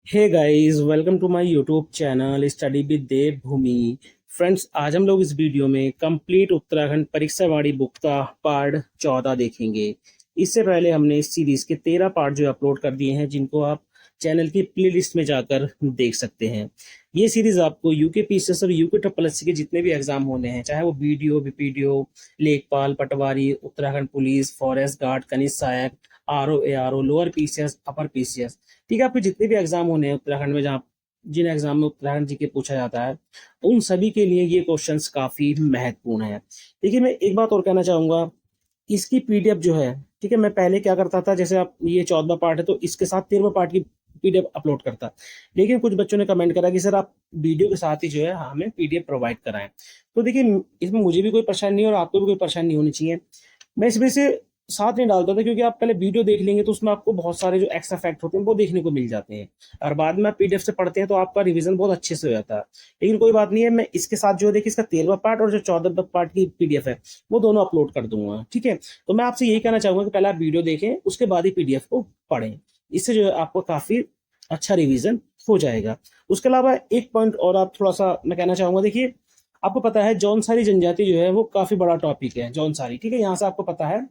Hey guys, welcome to my YouTube channel study with Dev Bhoomi. Friends, आज हम लोग इस वीडियो में कंप्लीट उत्तराखंड परीक्षावाणी बुक का पार्ट 14 देखेंगे। इससे पहले हमने इस सीरीज के 13 पार्ट जो अपलोड कर दिए हैं, जिनको आप चैनल की प्लेलिस्ट में जाकर देख सकते हैं। ये सीरीज आपको यूके पीसीएस और यूके ट्रिपल एससी के जितने भी एग्जाम होने हैं, चाहे वो बीडीओ, बीपीडीओ, लेखपाल, पटवारी, उत्तराखंड पुलिस, फॉरेस्ट गार्ड, कनिष्ठ सहायक, RO, ARO, lower PCS, upper PCS, ठीक है, आपके जितने भी एग्जाम होने हैं उत्तराखंड में, जहाँ जिन एग्जाम में उत्तराखंड जी के पूछा जाता है, उन सभी के लिए ये क्वेश्चंस काफी महत्वपूर्ण है। देखिए, मैं एक बात और कहना चाहूंगा, इसकी पीडीएफ जो है, ठीक है, मैं पहले क्या करता था, जैसे आप ये 14वां पार्ट है तो इसके साथ 13वां पार्ट की पीडीएफ अपलोड करता। लेकिन कुछ बच्चों ने कमेंट करा कि सर आप वीडियो के साथ ही जो है हमें पीडीएफ प्रोवाइड कराएं। तो देखिए, इसमें मुझे भी कोई परेशानी नहीं और आपको भी कोई परेशानी नहीं होनी चाहिए। मैं इस वजह से साथ नहीं डालता था, क्योंकि आप पहले वीडियो देख लेंगे तो उसमें आपको बहुत सारे जो एक्स्ट्रा फैक्ट होते हैं वो देखने को मिल जाते हैं, और बाद में आप पीडीएफ से पढ़ते हैं तो आपका रिवीजन बहुत अच्छे से हो जाता है। लेकिन कोई बात नहीं है, मैं इसके साथ जो है, देखिए, इसका 13वां पार्ट और जो 14वां पार्ट की पीडीएफ है वो दोनों अपलोड कर दूंगा, ठीक है। तो मैं आपसे यही कहना चाहूंगा कि पहले आप वीडियो देखें, उसके बाद ही पीडीएफ को पढ़ें। इससे जो है आपको काफी अच्छा रिवीजन हो जाएगा। उसके अलावा एक पॉइंट और आप थोड़ा सा मैं कहना चाहूंगा। देखिए, आपको पता है जौनसारी जनजाति जो है वो काफी बड़ा टॉपिक है, जौनसारी, ठीक है। यहाँ से आपको पता है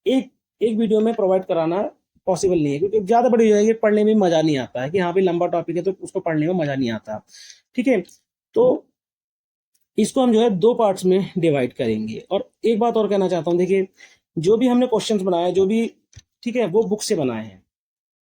एक एक वीडियो में प्रोवाइड कराना पॉसिबल नहीं है, क्योंकि ज्यादा बड़ी हो जाएगी, पढ़ने में मजा नहीं आता है कि हाँ भाई लंबा टॉपिक है तो उसको पढ़ने में मजा नहीं आता, ठीक है। तो इसको हम जो है दो पार्ट्स में डिवाइड करेंगे। और एक बात और कहना चाहता हूँ, देखिए, जो भी हमने क्वेश्चंस बनाए, जो भी, ठीक है, वो बुक से बनाए हैं।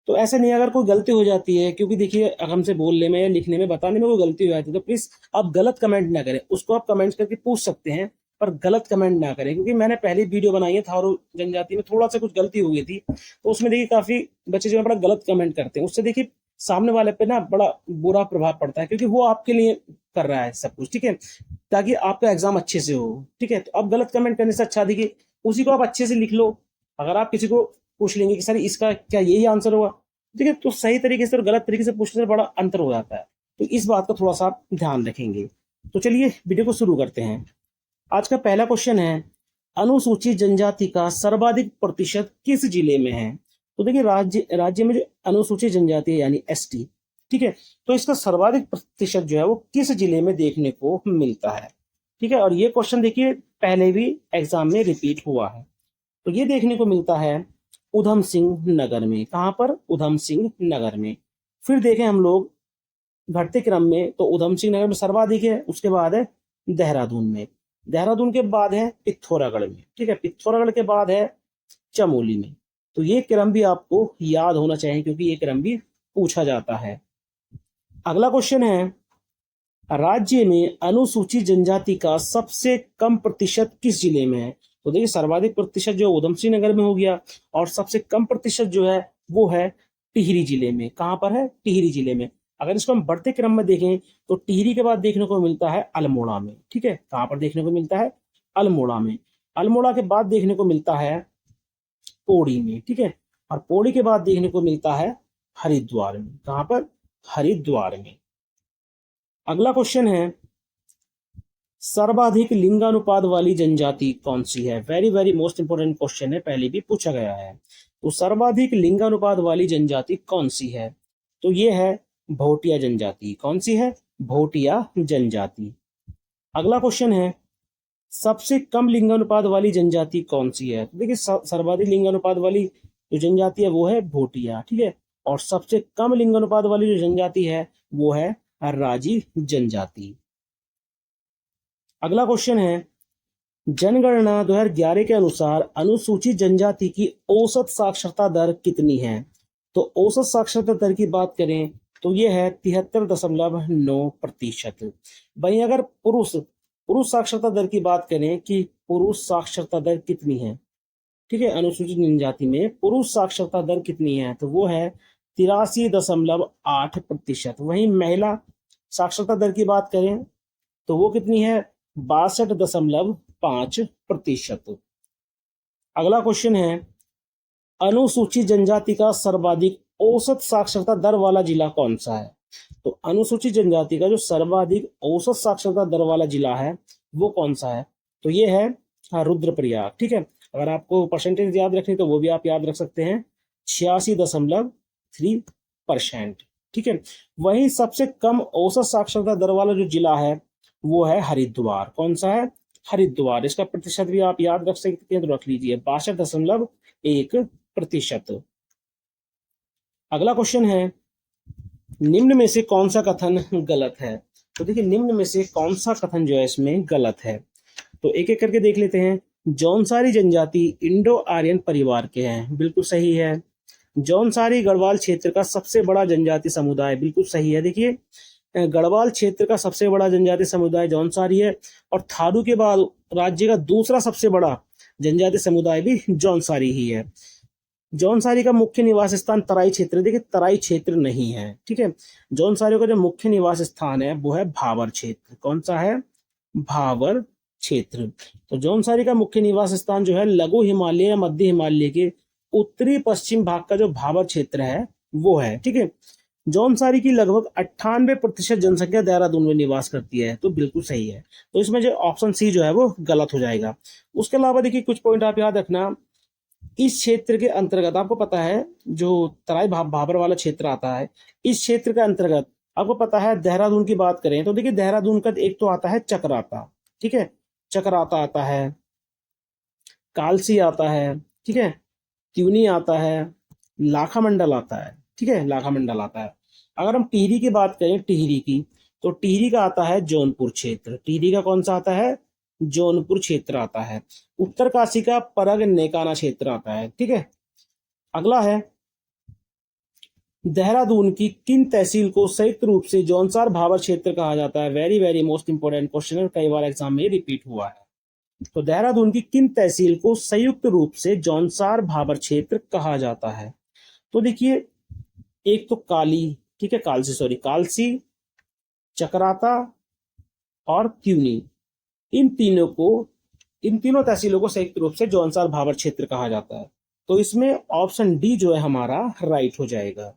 तो ऐसा नहीं है, अगर कोई गलती हो जाती है, क्योंकि देखिए अगर हमसे बोलने में या लिखने में बताने में कोई गलती हो जाती है तो प्लीज आप गलत कमेंट ना करें। उसको आप कमेंट करके पूछ सकते हैं, पर गलत कमेंट ना करें, क्योंकि मैंने पहली वीडियो बनाई है थारू जनजाति में, थोड़ा सा कुछ गलती हो गई थी, तो उसमें देखिए काफी बच्चे जो है बड़ा गलत कमेंट करते हैं। उससे देखिए सामने वाले पे ना बड़ा बुरा प्रभाव पड़ता है, क्योंकि वो आपके लिए कर रहा है सब कुछ, ठीक है, ताकि आपका एग्जाम अच्छे से हो, ठीक है। तो अब गलत कमेंट करने से अच्छा देखिए उसी को आप अच्छे से लिख लो। अगर आप किसी को पूछ लेंगे कि सर इसका क्या यही आंसर होगा, ठीक है, तो सही तरीके से और गलत तरीके से पूछने से बड़ा अंतर हो जाता है। तो इस बात का थोड़ा सा आप ध्यान रखेंगे। तो चलिए वीडियो को शुरू करते हैं। आज का पहला क्वेश्चन है, अनुसूचित जनजाति का सर्वाधिक प्रतिशत किस जिले में है? तो देखिए, राज्य राज्य में जो अनुसूचित जनजाति है यानी एसटी, ठीक है, तो इसका सर्वाधिक प्रतिशत जो है वो किस जिले में देखने को मिलता है, ठीक है। और ये क्वेश्चन देखिए पहले भी एग्जाम में रिपीट हुआ है। तो ये देखने को मिलता है उधम सिंह नगर में। कहां पर? उधम सिंह नगर में। फिर देखें हम लोग घटते क्रम में, तो उधम सिंह नगर में सर्वाधिक है, उसके बाद है देहरादून में, देहरादून के बाद है पिथौरागढ़ में, ठीक है, पिथौरागढ़ के बाद है चमोली में। तो ये क्रम भी आपको याद होना चाहिए, क्योंकि ये क्रम भी पूछा जाता है। अगला क्वेश्चन है, राज्य में अनुसूचित जनजाति का सबसे कम प्रतिशत किस जिले में है? तो देखिए, सर्वाधिक प्रतिशत जो उधम सिंह नगर में हो गया, और सबसे कम प्रतिशत जो है वो है टिहरी जिले में। कहां पर है? टिहरी जिले में। अगर इसको हम बढ़ते क्रम में देखें तो टिहरी के बाद देखने को मिलता है अल्मोड़ा में, ठीक है। कहां पर देखने को मिलता है? अल्मोड़ा में। अल्मोड़ा के बाद देखने को मिलता है पौड़ी में, ठीक है। और पौड़ी के बाद देखने को मिलता है हरिद्वार में। कहां पर? हरिद्वार में। अगला क्वेश्चन है, सर्वाधिक लिंगानुपात वाली जनजाति कौन सी है? Very very most important question है, पहले भी पूछा गया है। तो सर्वाधिक लिंगानुपात वाली जनजाति कौन सी है? तो ये है भोटिया जनजाति। कौन सी है? भोटिया जनजाति। अगला क्वेश्चन है, सबसे कम लिंगानुपात वाली जनजाति कौन सी है? तो देखिए, सर्वाधिक लिंगानुपात वाली जो जनजाति है वो है भोटिया, ठीक है। और सबसे कम लिंगानुपात वाली जो जनजाति है वो है राजी जनजाति। अगला क्वेश्चन है, जनगणना 2011 के अनुसार अनुसूचित जनजाति की औसत साक्षरता दर कितनी है? तो औसत साक्षरता दर की बात करें तो यह है 73.9%। वहीं अगर पुरुष पुरुष साक्षरता दर की बात करें कि पुरुष साक्षरता दर कितनी है, ठीक है, अनुसूचित जनजाति में पुरुष साक्षरता दर कितनी है, तो वो है 83.8%। वहीं महिला साक्षरता दर की बात करें तो वो कितनी है? 62.5%। अगला क्वेश्चन है, अनुसूचित जनजाति का सर्वाधिक औसत साक्षरता दर वाला जिला कौन सा है? तो अनुसूचित जनजाति का जो सर्वाधिक औसत साक्षरता दर वाला जिला है वो कौन सा है? तो ये है रुद्रप्रयाग, ठीक है। अगर आपको परसेंटेज याद रखनी तो वो भी आप याद रख सकते हैं, 86.3%। ठीक है। वहीं सबसे कम औसत साक्षरता दर वाला जो जिला है वो है हरिद्वार। कौन सा है? हरिद्वार। इसका प्रतिशत भी आप याद रख सकते हैं तो रख लीजिए, 62.1%। अगला क्वेश्चन है, निम्न में से कौन सा कथन गलत है? तो देखिए निम्न में से कौन सा कथन जो है इसमें गलत है, तो एक एक करके देख लेते हैं। जौनसारी जनजाति इंडो आर्यन परिवार के हैं, बिल्कुल सही है। जौनसारी गढ़वाल क्षेत्र का सबसे बड़ा जनजाति समुदाय, बिल्कुल सही है। देखिए गढ़वाल क्षेत्र का सबसे बड़ा जनजाति समुदाय जौनसारी है, और थारू के बाद राज्य का दूसरा सबसे बड़ा जनजाति समुदाय भी जौनसारी ही है। जौनसारी का मुख्य निवास स्थान तराई क्षेत्र, देखिए तराई क्षेत्र नहीं है, ठीक है। जौनसारी का जो मुख्य निवास स्थान है वो है भाबर क्षेत्र। कौन सा है? भाबर क्षेत्र। तो जौनसारी का मुख्य निवास स्थान जो है लघु हिमालय या मध्य हिमालय के उत्तरी पश्चिम भाग का जो भाबर क्षेत्र है वो है, ठीक है। जौनसारी की लगभग 98% जनसंख्या देहरादून में निवास करती है, तो बिल्कुल सही है। तो इसमें जो ऑप्शन सी जो है वो गलत हो जाएगा। उसके अलावा देखिए कुछ पॉइंट आप याद रखना, इस क्षेत्र के अंतर्गत आपको पता है जो तराई भाबर वाला क्षेत्र आता है, इस क्षेत्र के अंतर्गत आपको पता है देहरादून की बात करें तो देखिए देहरादून का एक तो आता है चक्राता, ठीक है, चक्राता आता है, कालसी आता है, ठीक है, त्यूनी आता है, लाखा मंडल आता है, ठीक है, लाखा मंडल आता है। अगर हम टिहरी की बात करें, टिहरी की, तो टिहरी का आता है जौनपुर क्षेत्र। टिहरी का कौन सा आता है? जौनपुर क्षेत्र आता है। उत्तरकाशी का परग नेकाना क्षेत्र आता है, ठीक है। अगला है, देहरादून की किन तहसील को संयुक्त रूप से जौनसार भाबर क्षेत्र कहा जाता है? Very very most important question है, कई बार एग्जाम में रिपीट हुआ है। तो देहरादून की किन तहसील को संयुक्त रूप से जौनसार भाबर क्षेत्र कहा जाता है? तो देखिए एक तो काली, ठीक है, कालसी, सॉरी कालसी, चक्राता और त्यूनी, इन तीनों तहसीलों को संयुक्त रूप से जौनसार भाबर क्षेत्र कहा जाता है। तो इसमें ऑप्शन डी जो है हमारा राइट हो जाएगा।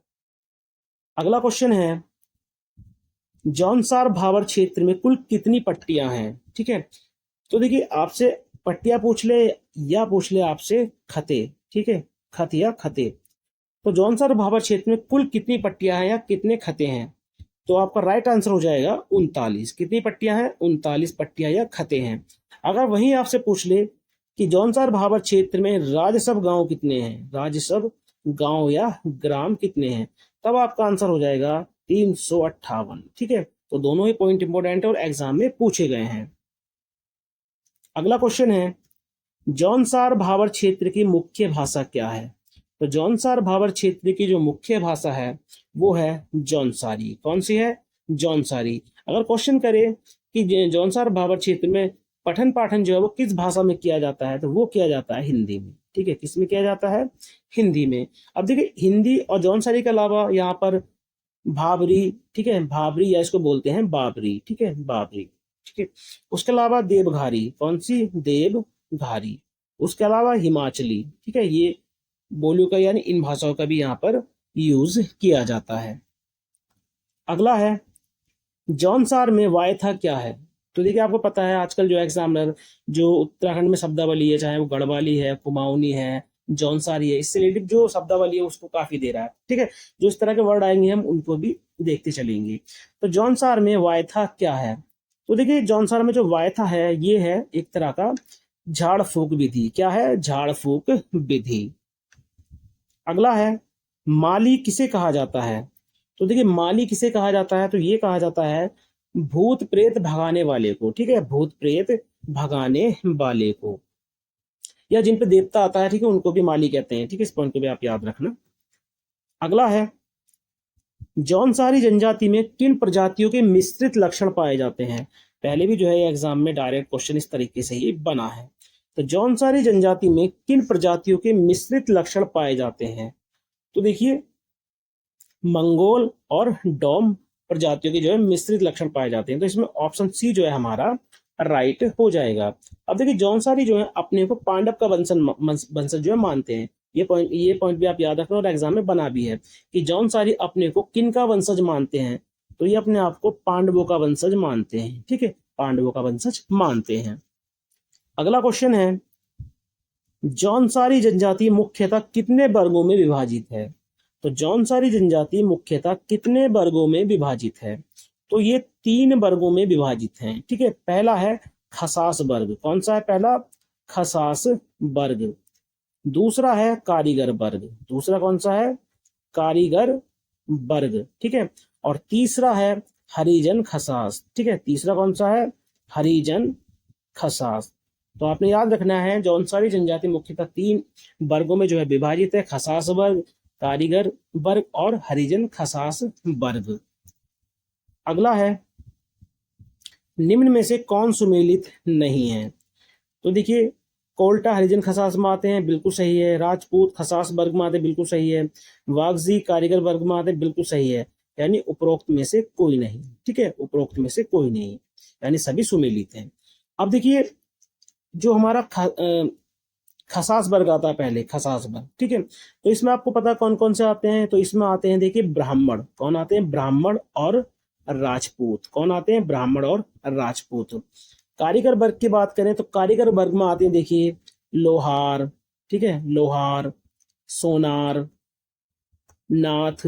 अगला क्वेश्चन है, जौनसार भाबर क्षेत्र में कुल कितनी पट्टियां हैं? ठीक है, तो देखिए आपसे पट्टियां पूछ ले या पूछ ले आपसे खते, ठीक है, खत या खते। तो जौनसार भाबर क्षेत्र में कुल कितनी पट्टियां हैं या कितने खते हैं? तो आपका राइट आंसर हो जाएगा 39। कितनी पट्टियां हैं? 39 पट्टियां या खते हैं। अगर वहीं आपसे पूछ ले कि जौनसार भाबर क्षेत्र में राजसभ गांव कितने हैं, राजसभ गांव या ग्राम कितने हैं, तब आपका आंसर हो जाएगा 358, ठीक है। तो दोनों ही पॉइंट इंपोर्टेंट है और एग्जाम में पूछे गए हैं। अगला क्वेश्चन है, जौनसार भाबर क्षेत्र की मुख्य भाषा क्या है? तो जौनसार भाबर क्षेत्र की जो मुख्य भाषा है वो है जौनसारी। कौन सी है? जौनसारी। अगर क्वेश्चन करे कि जौनसार भाबर क्षेत्र में पठन पाठन जो है वो किस भाषा में किया जाता है, तो वो किया जाता है हिंदी में, ठीक है। किस में किया जाता है? हिंदी में। अब देखिए हिंदी और जौनसारी के अलावा यहाँ पर भाबरी, ठीक है, भाबरी या इसको बोलते हैं बाबरी, ठीक है, बाबरी, ठीक है। उसके अलावा देवघारी, कौन सी? देवघारी। उसके अलावा हिमाचली, ठीक है, ये बोलियों का यानी इन भाषाओं का भी यहाँ पर यूज किया जाता है। अगला है, जौनसार में वायथा क्या है? तो देखिए आपको पता है आजकल जो एग्जामिनर जो उत्तराखंड में शब्दावली है, चाहे वो गढ़वाली है, कुमाऊनी है, जौनसारी है, इससे रिलेटेड जो शब्दावली है उसको काफी दे रहा है, ठीक है। जो इस तरह के वर्ड आएंगे हम उनको भी देखते चलेंगे। तो जौनसार में वायथा क्या है? तो देखिए जौनसार में जो वायथा है ये है एक तरह का झाड़ फूक विधि। क्या है? झाड़ फूक विधि। अगला है, माली किसे कहा जाता है? तो देखिए माली किसे कहा जाता है? तो ये कहा जाता है भूत प्रेत भगाने वाले को, ठीक है, भूत प्रेत भगाने वाले को, या जिन पे देवता आता है, ठीक है, उनको भी माली कहते हैं, ठीक है। इस पॉइंट को भी आप याद रखना। अगला है, जौनसारी जनजाति में किन प्रजातियों के मिश्रित लक्षण पाए जाते हैं? पहले भी जो है एग्जाम में डायरेक्ट क्वेश्चन इस तरीके से ही बना है। तो जौनसारी जनजाति में किन प्रजातियों के मिश्रित लक्षण पाए जाते हैं? तो देखिए मंगोल और डोम प्रजातियों के जो है मिश्रित लक्षण पाए जाते हैं। तो इसमें ऑप्शन सी जो है हमारा राइट हो जाएगा। अब देखिए जौनसारी जो है अपने को पांडव का वंशज जो है मानते हैं। ये पॉइंट भी आप याद रखना और एग्जाम में बना भी है कि जौनसारी अपने को किन का वंशज मानते हैं? तो ये अपने आप को पांडवों का वंशज मानते हैं, ठीक है, पांडवों का वंशज मानते हैं। अगला क्वेश्चन है, जौनसारी जनजाति मुख्यतः कितने वर्गों में विभाजित है? तो जौनसारी जनजाति मुख्यतः कितने वर्गों में विभाजित है? तो ये 3 वर्गों में विभाजित है। ठीक है, पहला है खसास वर्ग। कौन सा है पहला? खसास वर्ग। दूसरा है कारीगर वर्ग। दूसरा कौन सा है? कारीगर वर्ग। ठीक है, और तीसरा है हरिजन खसास। ठीक है, तीसरा कौन सा है? हरिजन खसास। तो आपने याद रखना है जौनसारी जनजाति मुख्यतः 3 वर्गों में जो है विभाजित है, खसास वर्ग, कारीगर वर्ग और हरिजन खसास वर्ग। अगला है निम्न में से कौन सुमेलित नहीं है? तो देखिए, कोल्टा हरिजन खसास में आते हैं, बिल्कुल सही है। राजपूत खसास वर्ग में आते हैं, बिल्कुल सही है। वागजी कारीगर वर्ग में आते हैं, बिल्कुल सही है। यानी उपरोक्त में से कोई नहीं। ठीक है, उपरोक्त में से कोई नहीं, यानी सभी सुमेलित हैं। अब देखिए, जो हमारा खसास वर्ग आता है पहले, खसास वर्ग। ठीक है, तो इसमें आपको पता कौन कौन से आते हैं? तो इसमें आते हैं, देखिए, ब्राह्मण। कौन आते हैं? ब्राह्मण और राजपूत। कौन आते हैं? ब्राह्मण और राजपूत। कारीगर वर्ग की बात करें तो कारीगर वर्ग में आते हैं, देखिए, लोहार। ठीक है, लोहार, सोनार, नाथ,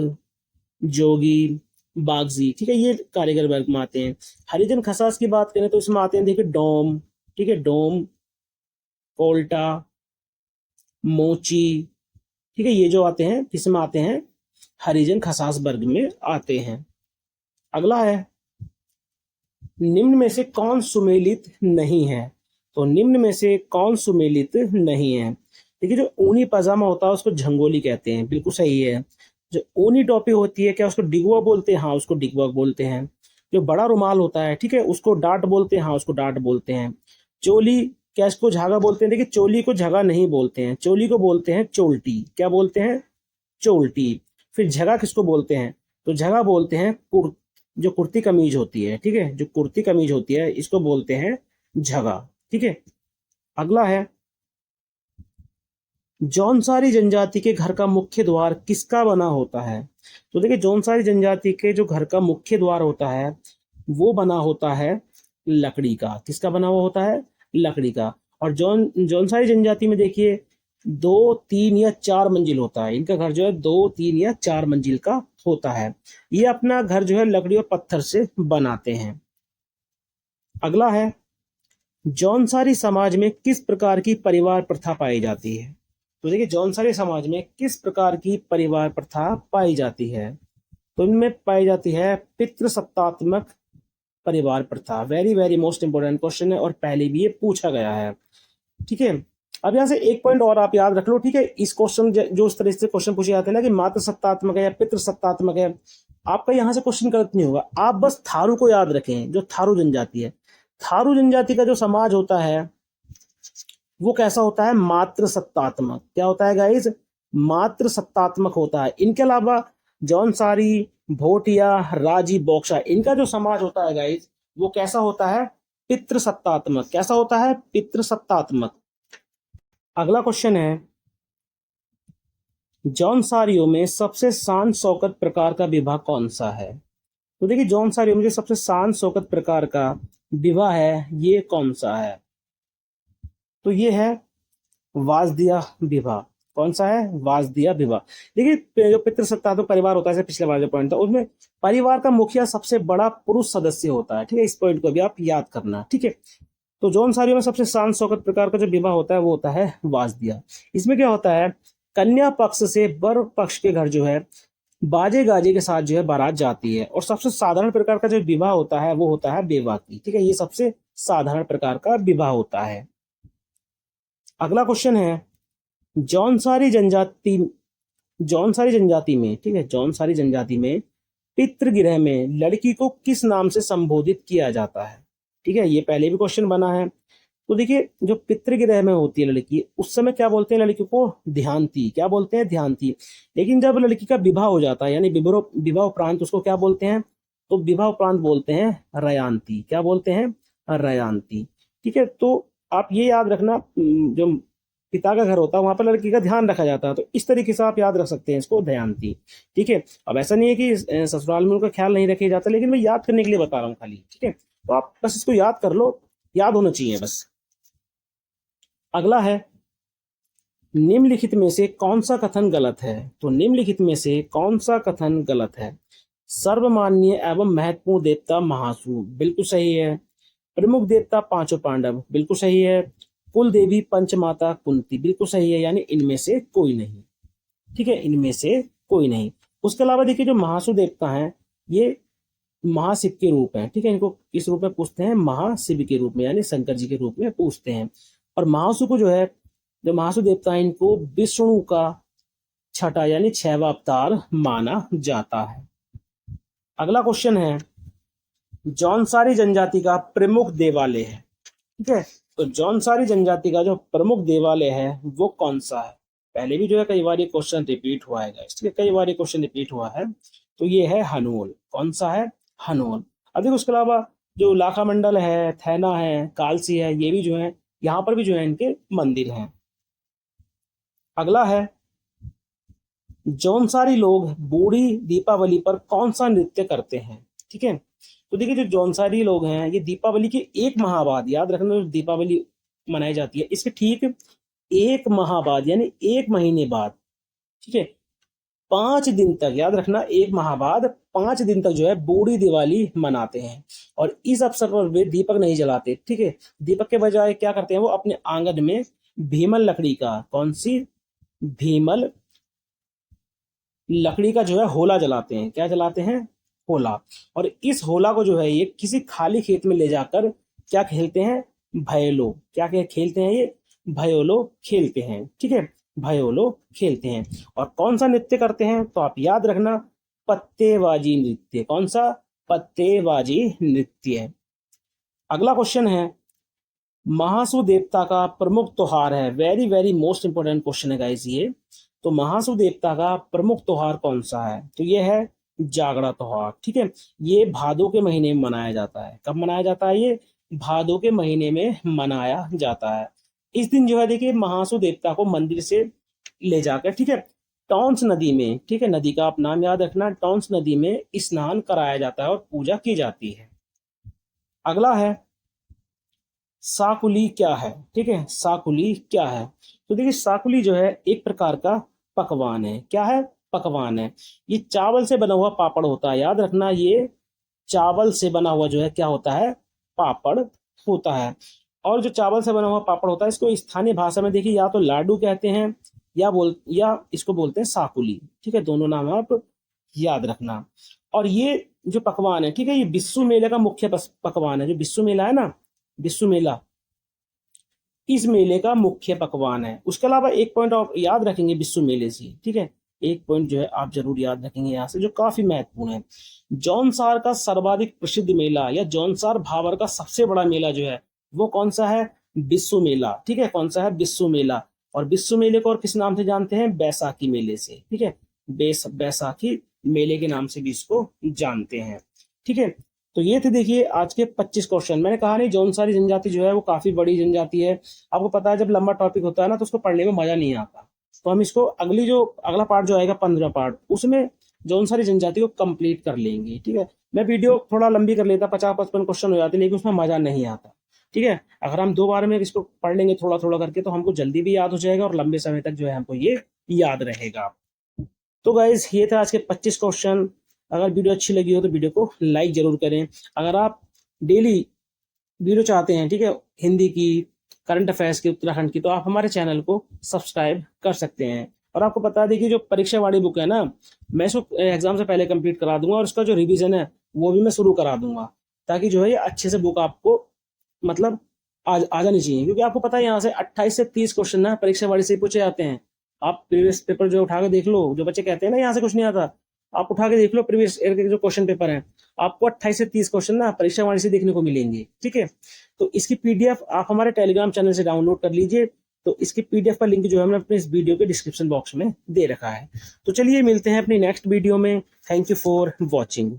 जोगी, बागजी। ठीक है, ये कारीगर वर्ग में आते हैं। हरिजन खसास की बात करें तो इसमें आते हैं, देखिए, डोम। ठीक है, डोम, कोल्टा, मोची। ठीक है, ये जो आते हैं किसमें आते हैं? हरिजन खसास वर्ग में आते हैं। अगला है निम्न में से कौन सुमेलित नहीं है? तो निम्न में से कौन सुमेलित नहीं है? देखिए, जो ऊनी पजामा होता है उसको झंगोली कहते हैं, बिल्कुल सही है। जो ऊनी टोपी होती है, क्या उसको डिगुआ बोलते हैं? हाँ, उसको डिगुआ बोलते हैं। जो बड़ा रुमाल होता है, ठीक है, उसको डाट बोलते हैं। हाँ, उसको डाट बोलते हैं। चोली, क्या इसको झागा बोलते हैं? देखिए, चोली को झागा नहीं बोलते हैं, चोली को बोलते हैं चोल्टी। क्या बोलते हैं? चोल्टी। फिर झगा किसको बोलते हैं? तो झगा बोलते हैं जो कुर्ती कमीज होती है। ठीक है, जो कुर्ती कमीज होती है इसको बोलते हैं झगा। ठीक है, अगला है जौनसारी जनजाति के घर का मुख्य द्वार किसका बना होता है? तो देखिए, जौनसारी जनजाति के जो घर का मुख्य द्वार होता है वो बना होता है लकड़ी का। किसका बना हुआ होता है? लकड़ी का। और जौनसारी जनजाति में देखिए 2, 3 या 4 मंजिल होता है। इनका घर जो है 2, 3 या 4 मंजिल का होता है। ये अपना घर जो है लकड़ी और पत्थर से बनाते हैं। अगला है जौनसारी समाज में किस प्रकार की परिवार प्रथा पाई जाती है? तो देखिए, जौनसारी समाज में किस प्रकार की परिवार प्रथा पाई जाती है? तो इनमें पाई जाती है पितृसत्तात्मक परिवार प्रथा। Very very most important question है और पहले भी ये पूछा गया है। ठीक है, अब यहाँ से एक पॉइंट और आप याद रख लो। ठीक है, इस क्वेश्चन जो इस तरह से क्वेश्चन पूछे जाते हैं ना कि मातृ सत्तात्मक है या पितृ सत्तात्मक है, आपका यहाँ से क्वेश्चन गलत नहीं होगा। आप बस थारू को याद रखें, जो थारू जनजाति है। थारू जनजाति का जो समाज होता है वो कैसा होता है? मातृ सत्तात्मक। क्या होता है गाइज? मातृ सत्तात्मक होता है। इनके अलावा जौनसारी, भोटिया, राजी, बोक्सा, इनका जो समाज होता है गाइज वो कैसा होता है? पितृ सत्तात्मक। कैसा होता है? पितृ सत्तात्मक। अगला क्वेश्चन है जौनसारियों में सबसे शान शौकत प्रकार का विवाह कौन सा है? तो देखिए, जौनसारियों में जो सबसे शान शौकत प्रकार का विवाह है ये कौन सा है? तो ये है वाजदिया विवाह। कौन सा है? वाजदिया विवाह। देखिए, जो पितृसत्तात्मक परिवार होता है, जैसे पिछले बार जो पॉइंट था उसमें परिवार का मुखिया सबसे बड़ा पुरुष सदस्य होता है। ठीक है, इस पॉइंट को भी आप याद करना। ठीक है, तो जौनसारियों में सबसे शान शौकत प्रकार का जो विवाह होता है वो होता है वाजदिया। इसमें क्या होता है? कन्या पक्ष से वर पक्ष के घर जो है बाजे गाजे के साथ जो है बारात जाती है, और सबसे साधारण प्रकार का जो विवाह होता है वो होता है बेवाकी। ठीक है, ये सबसे साधारण प्रकार का विवाह होता है। अगला क्वेश्चन है जौनसारी जनजाति में, ठीक है, जौनसारी जनजाति में पितृगृह में लड़की को किस नाम से संबोधित किया जाता है? ठीक है, ये पहले भी क्वेश्चन बना है। तो देखिए, जो पितृगृह में होती है लड़की, उस समय क्या बोलते हैं लड़की को? ध्यानती। क्या बोलते हैं? ध्यानती। लेकिन जब लड़की का विवाह हो जाता है, यानी विवाह उपरांत, उसको क्या बोलते हैं? तो विवाह उपरांत बोलते हैं रयांती। क्या बोलते हैं? रयांती। ठीक है, तो आप ये याद रखना, जो पिता का घर होता है वहां पर लड़की का ध्यान रखा जाता है, तो इस तरीके से आप याद रख सकते हैं इसको, दयांती। ठीक है, अब ऐसा नहीं है कि ससुराल में उनका ख्याल नहीं रखा जाता, लेकिन मैं याद करने के लिए बता रहा हूँ खाली। ठीक है, तो आप बस इसको याद कर लो, याद होना चाहिए बस। अगला है निम्नलिखित में से कौन सा कथन गलत है? तो निम्नलिखित में से कौन सा कथन गलत है? सर्वमान्य एवं महत्वपूर्ण देवता महासु, बिल्कुल सही है। प्रमुख देवता पांचों पांडव, बिल्कुल सही है। कुल देवी पंचमाता कुंती, बिल्कुल सही है, यानी इनमें से कोई नहीं। ठीक है, इनमें से कोई नहीं। उसके अलावा देखिए जो महासु देवता हैं ये महाशिव के रूप हैं। ठीक है, इनको किस रूप में पूछते हैं? महाशिव के रूप में, यानी शंकर जी के रूप में पूछते हैं। और महासु को जो है, जो महासु देवता है, इनको विष्णु का छठा यानी 6वां अवतार माना जाता है। अगला क्वेश्चन है, जौनसारी जनजाति का प्रमुख देवालय है। ठीक है, तो जौनसारी जनजाति का जो प्रमुख देवालय है वो कौन सा है? पहले भी जो है कई बार ये क्वेश्चन रिपीट हुआ है गाइस। ठीक है, कई बार ये क्वेश्चन रिपीट हुआ है। तो ये है हनोल। कौन सा है? हनोल। अब देखो उसके अलावा जो लाखा मंडल है, थैना है, कालसी है, ये भी जो है यहाँ पर भी जो है इनके मंदिर हैं। अगला है, जौनसारी लोग बूढ़ी दीपावली पर कौन सा नृत्य करते हैं? ठीक है, तो देखिए जो जौनसारी लोग हैं ये दीपावली के एक माह बाद, याद रखना जो दीपावली मनाई जाती है इसके ठीक एक माह बाद यानी एक महीने बाद, ठीक है, 5 दिन तक, याद रखना, एक माह बाद 5 दिन तक जो है बूढ़ी दिवाली मनाते हैं। और इस अवसर पर वे दीपक नहीं जलाते। ठीक है, दीपक के बजाय क्या करते हैं वो अपने आंगन में भीमल लकड़ी का, कौन सी? भीमल लकड़ी का जो है होला जलाते हैं। क्या जलाते हैं? होला। और इस होला को जो है ये किसी खाली खेत में ले जाकर क्या खेलते हैं? भयोलो। खेलते हैं ये? भयोलो खेलते हैं। ठीक है, भयोलो खेलते हैं। और कौन सा नृत्य करते हैं? तो आप याद रखना, पत्तेबाजी नृत्य। कौन सा? पत्तेबाजी नृत्य। अगला क्वेश्चन है, महासु देवता का प्रमुख त्योहार है। Very very most important question है गाइस ये। तो महासु देवता का प्रमुख त्योहार कौन सा है? तो ये है जागरा त्योहार। ठीक है, ये भादों के महीने में मनाया जाता है। कब मनाया जाता है? ये भादों के महीने में मनाया जाता है। इस दिन जो है देखिए महासु देवता को मंदिर से ले जाकर, ठीक है, टॉन्स नदी में, ठीक है, नदी का आप नाम याद रखना, टॉन्स नदी में स्नान कराया जाता है और पूजा की जाती है। अगला है, साकुली क्या है? ठीक है, साकुली क्या है? तो देखिए साकुली जो है एक प्रकार का पकवान है। क्या है? पकवान है। ये चावल से बना हुआ पापड़ होता है। याद रखना, ये चावल से बना हुआ जो है क्या होता है? पापड़ होता है। और जो चावल से बना हुआ पापड़ होता है इसको स्थानीय भाषा में देखिए या तो लाडू कहते हैं या इसको बोलते हैं साकुली। ठीक है, दोनों नाम आप याद रखना। और ये जो पकवान है, ठीक है, ये बिस्सू मेले का मुख्य पकवान है। जो बिस्सू मेला है ना, बिस्सू मेला, इस मेले का मुख्य पकवान है। उसके अलावा एक पॉइंट आप याद रखेंगे बिस्सू मेले से। ठीक है, एक पॉइंट जो है आप जरूर याद रखेंगे यहाँ से, जो काफी महत्वपूर्ण है। जौनसार का सर्वाधिक प्रसिद्ध मेला या जौनसार भावर का सबसे बड़ा मेला जो है वो कौन सा है? बिस्सू मेला। ठीक है, कौन सा है? बिस्सू मेला। और बिस्सू मेले को और किस नाम से जानते हैं? बैसाखी मेले से। ठीक है, बैसाखी मेले के नाम से भी इसको जानते हैं। ठीक है, तो ये थे देखिए आज के 25 क्वेश्चन। मैंने कहा नहीं जौनसारी जनजाति जो है वो काफी बड़ी जनजाति है। आपको पता है जब लंबा टॉपिक होता है ना तो उसको पढ़ने में मजा नहीं आता। तो हम इसको अगला पार्ट जो आएगा 15 पार्ट, उसमें जौनसारी जनजाति को कंप्लीट कर लेंगे। ठीक है, मैं वीडियो थोड़ा लंबी कर लेता, 50-55 क्वेश्चन हो जाते, लेकिन उसमें मजा नहीं आता। ठीक है, अगर हम 2 बार में इसको पढ़ लेंगे थोड़ा थोड़ा करके तो हमको जल्दी भी याद हो जाएगा और लंबे समय तक जो है हमको ये याद रहेगा। तो गाइज ये था आज के 25 क्वेश्चन। अगर वीडियो अच्छी लगी हो तो वीडियो को लाइक जरूर करें। अगर आप डेली वीडियो चाहते हैं, ठीक है, हिंदी की, करंट अफेयर्स की, उत्तराखंड की, तो आप हमारे चैनल को सब्सक्राइब कर सकते हैं। और आपको बता दें कि जो परीक्षा वाली बुक है ना, मैं इसको एग्जाम से पहले कंप्लीट करा दूंगा और उसका जो रिवीजन है वो भी मैं शुरू करा दूंगा, ताकि जो है ये अच्छे से बुक आपको मतलब आ जानी चाहिए। क्योंकि आपको पता है यहाँ से 28 से 30 क्वेश्चन ना परीक्षा वाली से पूछे जाते हैं। आप प्रीवियस पेपर जो उठा के देख लो, जो बच्चे कहते हैं ना यहाँ से कुछ नहीं आता, आप उठा के देख लो प्रीवियस ईयर के जो क्वेश्चन पेपर हैं, आपको 28 से 30 क्वेश्चन ना परीक्षा वाली से देखने को मिलेंगे। ठीक है, तो इसकी पीडीएफ आप हमारे टेलीग्राम चैनल से डाउनलोड कर लीजिए। तो इसकी पीडीएफ का लिंक जो है हमने अपने इस वीडियो के डिस्क्रिप्शन बॉक्स में दे रखा है। तो चलिए मिलते हैं अपनी नेक्स्ट वीडियो में। Thank you for watching.